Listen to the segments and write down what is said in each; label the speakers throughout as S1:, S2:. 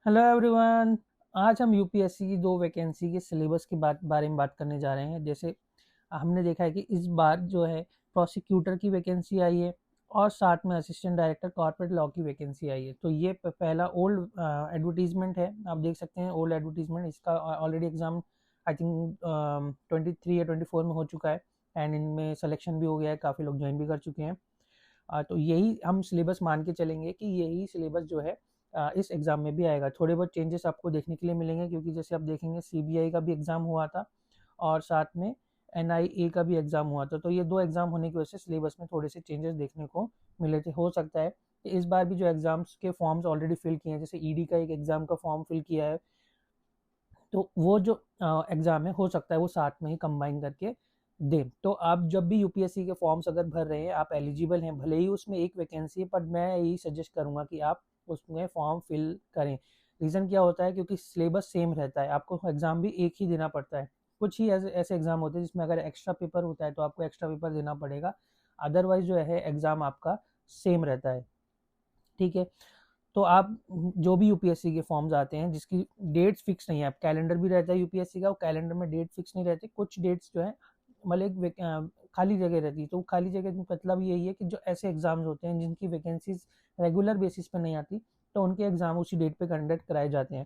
S1: Hello everyone. आज हम UPSC की दो वैकेंसी के सिलेबस की बारे में बात करने जा रहे हैं। जैसे हमने देखा है कि इस बार जो है प्रोसिक्यूटर की वैकेंसी आई है और साथ में असिस्टेंट डायरेक्टर कॉर्पोरेट लॉ की वैकेंसी आई है। तो ये पहला ओल्ड एडवर्टीजमेंट है, आप देख सकते हैं ओल्ड एडवर्टीजमेंट। इसका ऑलरेडी एग्जाम आई थिंक 23 या 24 में हो चुका है एंड इनमें सिलेक्शन भी हो गया है, काफ़ी लोग ज्वाइन भी कर चुके हैं। तो यही हम सिलेबस मान के चलेंगे कि यही सिलेबस जो है इस एग्ज़ाम में भी आएगा। थोड़े बहुत चेंजेस आपको देखने के लिए मिलेंगे, क्योंकि जैसे आप देखेंगे सीबीआई का भी एग्ज़ाम हुआ था और साथ में एनआईए का भी एग्ज़ाम हुआ था। तो ये दो एग्ज़ाम होने की वजह से सिलेबस में थोड़े से चेंजेस देखने को मिले थे। हो सकता है कि इस बार भी जो एग्ज़ाम्स के फॉर्म्स ऑलरेडी फिल किए हैं, जैसे ईडी का एक एग्ज़ाम का फॉर्म फिल किया है, तो वो जो एग्ज़ाम है हो सकता है वो साथ में ही कंबाइन करके दें। तो आप जब भी यूपीएससी के फॉर्म्स अगर भर रहे हैं, आप एलिजिबल हैं, भले ही उसमें एक वैकेंसी है, पर मैं यही सजेस्ट करूँगा कि आप उसमें फॉर्म फिल करें। रीज़न क्या होता है, क्योंकि सिलेबस सेम रहता है, आपको एग्ज़ाम भी एक ही देना पड़ता है। कुछ ही ऐसे ऐसे एग्ज़ाम होते हैं जिसमें अगर एक्स्ट्रा पेपर होता है तो आपको एक्स्ट्रा पेपर देना पड़ेगा, अदरवाइज जो है एग्ज़ाम आपका सेम रहता है। ठीक है। तो आप जो भी यूपीएससी के फॉर्म्स आते हैं जिसकी डेट्स फिक्स नहीं है, आप कैलेंडर भी रहता है यूपीएससी का, और कैलेंडर में डेट फिक्स नहीं रहती, कुछ डेट्स जो है मतलब एक खाली जगह रहती है। तो खाली जगह का मतलब यही है कि जो ऐसे एग्जाम्स होते हैं जिनकी वैकेंसीज रेगुलर बेसिस पे नहीं आती, तो उनके एग्जाम उसी डेट पे कंडक्ट कराए जाते हैं।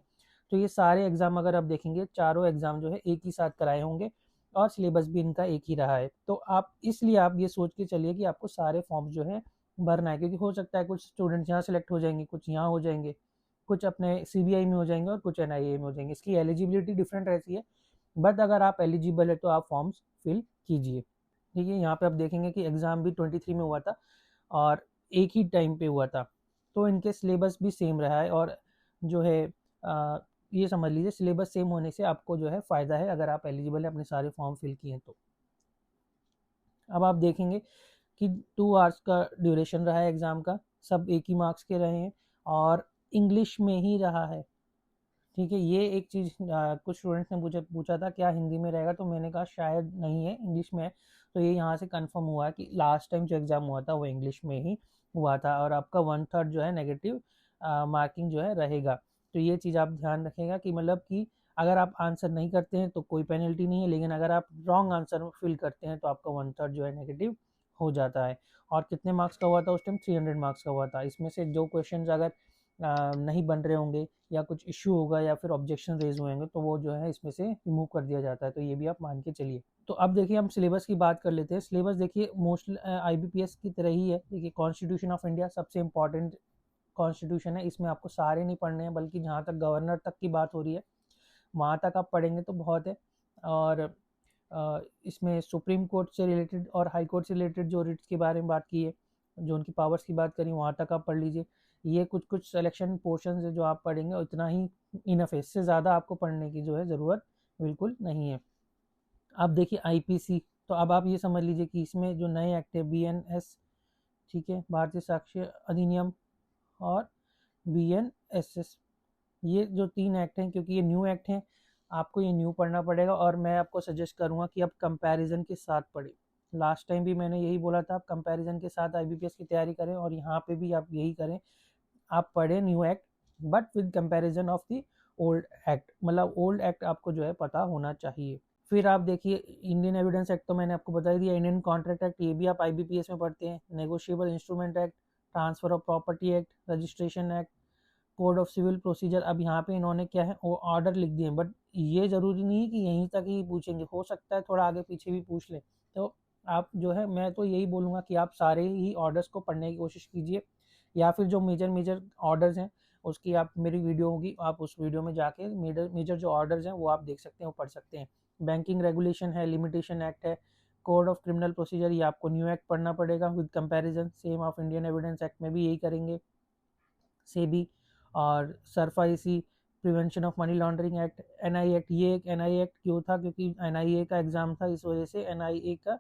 S1: तो ये सारे एग्जाम अगर आप देखेंगे, चारों एग्जाम जो है एक ही साथ कराए होंगे और सिलेबस भी इनका एक ही रहा है। तो आप इसलिए आप ये सोच के चलिए कि आपको सारे फॉर्म्स जो है भरना है, क्योंकि हो सकता है कुछ स्टूडेंट्स यहाँ सेलेक्ट हो जाएंगे, कुछ यहाँ हो जाएंगे, कुछ अपने सीबीआई में हो जाएंगे और कुछ एनआईए में हो जाएंगे। इसकी एलिजिबिलिटी डिफरेंट रहती है, बट अगर आप एलिजिबल है तो आप फॉर्म्स फिल कीजिए। ठीक है। यहाँ पे आप देखेंगे कि एग्ज़ाम भी 23 में हुआ था और एक ही टाइम पे हुआ था, तो इनके सिलेबस भी सेम रहा है। और जो है ये समझ लीजिए सिलेबस सेम होने से आपको जो है फ़ायदा है, अगर आप एलिजिबल है, अपने सारे फॉर्म फिल किए हैं तो। अब आप देखेंगे कि 2 आवर्स का ड्यूरेशन रहा है एग्ज़ाम का, सब एक ही मार्क्स के रहे हैं और इंग्लिश में ही रहा है। ठीक है। ये एक चीज़ कुछ स्टूडेंट्स ने पूछा था क्या हिंदी में रहेगा, तो मैंने कहा शायद नहीं है, इंग्लिश में है। तो ये यहाँ से कंफर्म हुआ कि लास्ट टाइम जो एग्ज़ाम हुआ था वो इंग्लिश में ही हुआ था और आपका 1/3 जो है नेगेटिव मार्किंग जो है रहेगा। तो ये चीज़ आप ध्यान रखिएगा कि मतलब कि अगर आप आंसर नहीं करते हैं तो कोई पेनल्टी नहीं है, लेकिन अगर आप रॉन्ग आंसर फिल करते हैं तो आपका 1/3 जो है नेगेटिव हो जाता है। और कितने मार्क्स का हुआ था उस टाइम? 300 मार्क्स का हुआ था। इसमें से जो क्वेश्चन अगर नहीं बन रहे होंगे या कुछ इश्यू होगा या फिर ऑब्जेक्शन रेज हुए होंगे, तो वो जो है इसमें से रिमूव कर दिया जाता है। तो ये भी आप मान के चलिए। तो अब देखिए हम सिलेबस की बात कर लेते हैं। सिलेबस देखिए मोस्ट आईबीपीएस की तरह ही है। देखिए कॉन्स्टिट्यूशन ऑफ इंडिया सबसे इंपॉर्टेंट कॉन्स्टिट्यूशन है, इसमें आपको सारे नहीं पढ़ने हैं, बल्कि जहाँ तक गवर्नर तक की बात हो रही है वहाँ तक आप पढ़ेंगे तो बहुत है। और इसमें सुप्रीम कोर्ट से रिलेटेड और हाई कोर्ट से रिलेटेड जो रिट्स के बारे में बात की है, जो उनकी पावर्स की बात करी, वहाँ तक आप पढ़ लीजिए। ये कुछ कुछ सिलेक्शन पोर्शन है जो आप पढ़ेंगे, उतना ही इनफ है, इससे ज़्यादा आपको पढ़ने की जो है ज़रूरत बिल्कुल नहीं है। अब देखिए आईपीसी, तो अब आप ये समझ लीजिए कि इसमें जो नए एक्ट है बीएनएस, ठीक है, भारतीय साक्ष्य अधिनियम, और बीएनएसएस, ये जो 3 एक्ट हैं, क्योंकि ये न्यू एक्ट हैं, आपको ये न्यू पढ़ना पड़ेगा। और मैं आपको सजेस्ट करूँगा कि आप कंपैरिजन के साथ पढ़ें। लास्ट टाइम भी मैंने यही बोला था, आप कंपैरिजन के साथ आईबीपीएस की तैयारी करें, और यहाँ पे भी आप यही करें, आप पढ़ें new act but with comparison of the old act, मतलब ओल्ड एक्ट आपको जो है पता होना चाहिए। फिर आप देखिए इंडियन एविडेंस एक्ट तो मैंने आपको बता ही दिया, इंडियन कॉन्ट्रैक्ट एक्ट ये भी आप आईबीपीएस में पढ़ते हैं, negotiable instrument act, transfer of property act, registration act, code of civil procedure. अब यहाँ पे इन्होंने क्या है वो ऑर्डर लिख दिए, बट ये ज़रूरी नहीं है कि यहीं तक ही पूछेंगे, हो सकता है थोड़ा आगे पीछे भी पूछ ले। तो आप जो है, मैं तो यही बोलूँगा कि आप सारे ही ऑर्डर्स को पढ़ने की कोशिश कीजिए, या फिर जो मेजर मेजर ऑर्डर्स हैं उसकी आप, मेरी वीडियो होगी, आप उस वीडियो में जाके मेजर मेजर जो ऑर्डर्स हैं वो आप देख सकते हैं, वो पढ़ सकते हैं। बैंकिंग रेगुलेशन है, लिमिटेशन एक्ट है, कोड ऑफ क्रिमिनल प्रोसीजर, ये आपको न्यू एक्ट पढ़ना पड़ेगा with comparison, same of Indian evidence act में भी यही करेंगे, सेबी और SARFAESI, prevention of money laundering act, NI act. ये एक एनआई एक्ट क्यों था, क्योंकि एनआईए का एग्जाम था, इस वजह से एनआईए का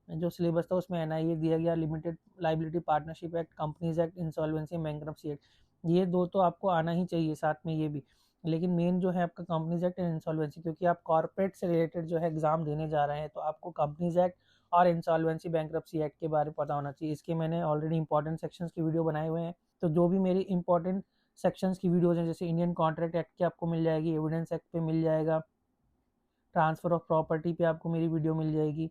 S1: जो सिलेबस था उसमें एनआईए दिया गया। Limited liability partnership act, companies act, insolvency, bankruptcy act, ये दो तो आपको आना ही चाहिए साथ में ये भी। लेकिन मेन जो है आपका कंपनीज एक्ट एंड इंसॉल्वेंसी, क्योंकि आप कॉर्पोरेट से रिलेटेड जो है एग्जाम देने जा रहे हैं, तो आपको कंपनीज एक्ट और इंसॉल्वेंसी बैंक्रप्सी एक्ट के बारे में पता होना चाहिए। इसके मैंने ऑलरेडी इंपॉर्टेंट सेक्शंस की वीडियो बनाए हुए हैं, तो जो भी मेरी इंपॉर्टेंट सेक्शंस की वीडियोज़ हैं, जैसे इंडियन कॉन्ट्रैक्ट एक्ट की आपको मिल जाएगी, एविडेंस एक्ट पे मिल जाएगा, ट्रांसफ़र ऑफ प्रॉपर्टी पे आपको मेरी वीडियो मिल जाएगी,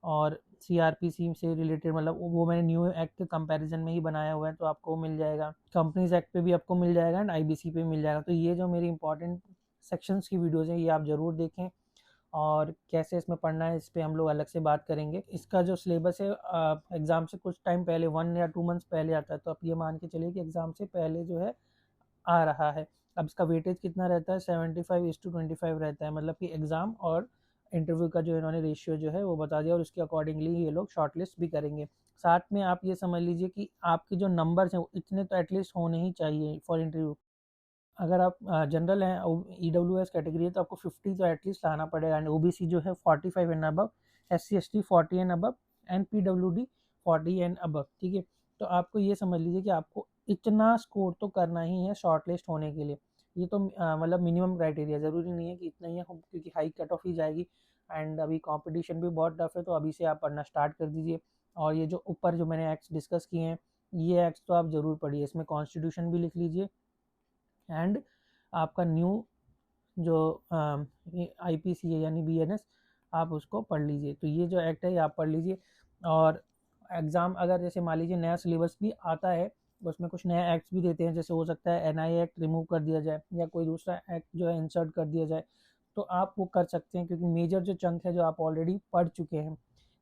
S1: और सीआरपीसी से रिलेटेड, मतलब वो मैंने न्यू एक्ट के कंपैरिजन में ही बनाया हुआ है, तो आपको मिल जाएगा। कंपनीज एक्ट पे भी आपको मिल जाएगा एंड आईबीसी पे मिल जाएगा। तो ये जो मेरी इंपॉर्टेंट सेक्शंस की वीडियोज़ हैं ये आप ज़रूर देखें, और कैसे इसमें पढ़ना है इस पे हम लोग अलग से बात करेंगे। इसका जो सिलेबस है एग्ज़ाम से कुछ टाइम पहले 1 या 2 मंथ्स पहले आता है, तो आप ये मान के चलिए कि एग्ज़ाम से पहले जो है आ रहा है। अब इसका वेटेज कितना रहता है, 75:25 रहता है, मतलब कि एग्ज़ाम और इंटरव्यू का जो इन्होंने रेशियो जो है वो बता दिया, और उसके अकॉर्डिंगली ये लोग शॉर्टलिस्ट भी करेंगे। साथ में आप ये समझ लीजिए कि आपके जो नंबर्स हैं इतने तो एटलीस्ट होने ही चाहिए फॉर इंटरव्यू। अगर आप जनरल हैं, ईडब्ल्यूएस कैटेगरी है, तो आपको 50 तो एटलीस्ट लाना पड़ेगा, एंड ओबीसी जो है 45 and above, SC ST 40 and above, and PWD 40 and above. ठीक है, तो आपको ये समझ लीजिए कि आपको इतना स्कोर तो करना ही है शॉर्टलिस्ट होने के लिए। ये तो मतलब मिनिमम क्राइटेरिया, ज़रूरी नहीं है कि इतना ही है, क्योंकि हाई कट ऑफ ही जाएगी, एंड अभी कंपटीशन भी बहुत टफ है, तो अभी से आप पढ़ना स्टार्ट कर दीजिए। और ये जो ऊपर जो मैंने एक्ट्स डिस्कस किए हैं, ये एक्ट्स तो आप ज़रूर पढ़िए, इसमें कॉन्स्टिट्यूशन भी लिख लीजिए, एंड आपका न्यू जो आईपीसी है यानी बीएनएस, आप उसको पढ़ लीजिए। तो ये जो एक्ट है ये आप पढ़ लीजिए। और एग्ज़ाम अगर जैसे मान लीजिए नया सिलेबस भी आता है, उसमें कुछ नया एक्ट्स भी देते हैं, जैसे हो सकता है एनआई एक्ट रिमूव कर दिया जाए, या कोई दूसरा एक्ट जो है इंसर्ट कर दिया जाए, तो आप वो कर सकते हैं, क्योंकि मेजर जो चंक है जो आप ऑलरेडी पढ़ चुके हैं।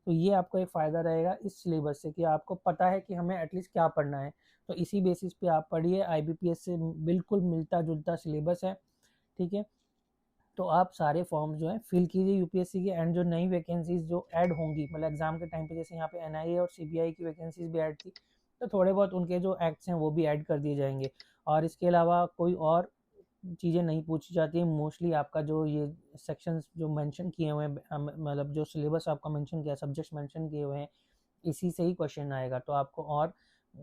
S1: तो ये आपको एक फ़ायदा रहेगा इस सिलेबस से, कि आपको पता है कि हमें एटलीस्ट क्या पढ़ना है। तो इसी बेसिस पे आप पढ़िए, आईबीपीएस से बिल्कुल मिलता जुलता सिलेबस है। ठीक है, तो आप सारे फॉर्म जो है फिल कीजिए यूपीएससी के, एंड जो नई वैकेंसीज जो ऐड होंगी, मतलब एग्जाम के टाइम पे, जैसे यहाँ पे एनआईए और सीबीआई की वैकेंसीज भी ऐड थी, तो थोड़े बहुत उनके जो एक्ट्स हैं वो भी ऐड कर दिए जाएंगे। और इसके अलावा कोई और चीज़ें नहीं पूछी जाती हैं मोस्टली। आपका जो ये सेक्शंस जो मेंशन किए हुए हैं, मतलब जो सिलेबस आपका मेंशन किया, सब्जेक्ट्स मेंशन किए हुए हैं, इसी से ही क्वेश्चन आएगा, तो आपको और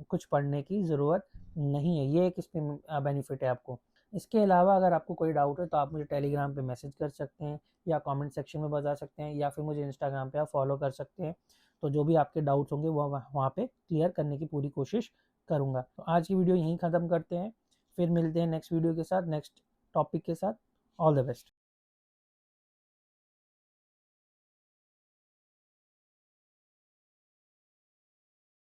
S1: कुछ पढ़ने की ज़रूरत नहीं है। ये एक इस पे बेनिफिट है आपको। इसके अलावा अगर आपको कोई डाउट है तो आप मुझे टेलीग्राम पे मैसेज कर सकते हैं, या कमेंट सेक्शन में बता सकते हैं, या फिर मुझे इंस्टाग्राम पे आप फॉलो कर सकते हैं। तो जो भी आपके डाउट्स होंगे वो वहाँ पे क्लियर करने की पूरी कोशिश करूँगा। तो आज की वीडियो यहीं ख़त्म करते हैं, फिर मिलते हैं नेक्स्ट वीडियो के साथ, नेक्स्ट टॉपिक के साथ। All the best.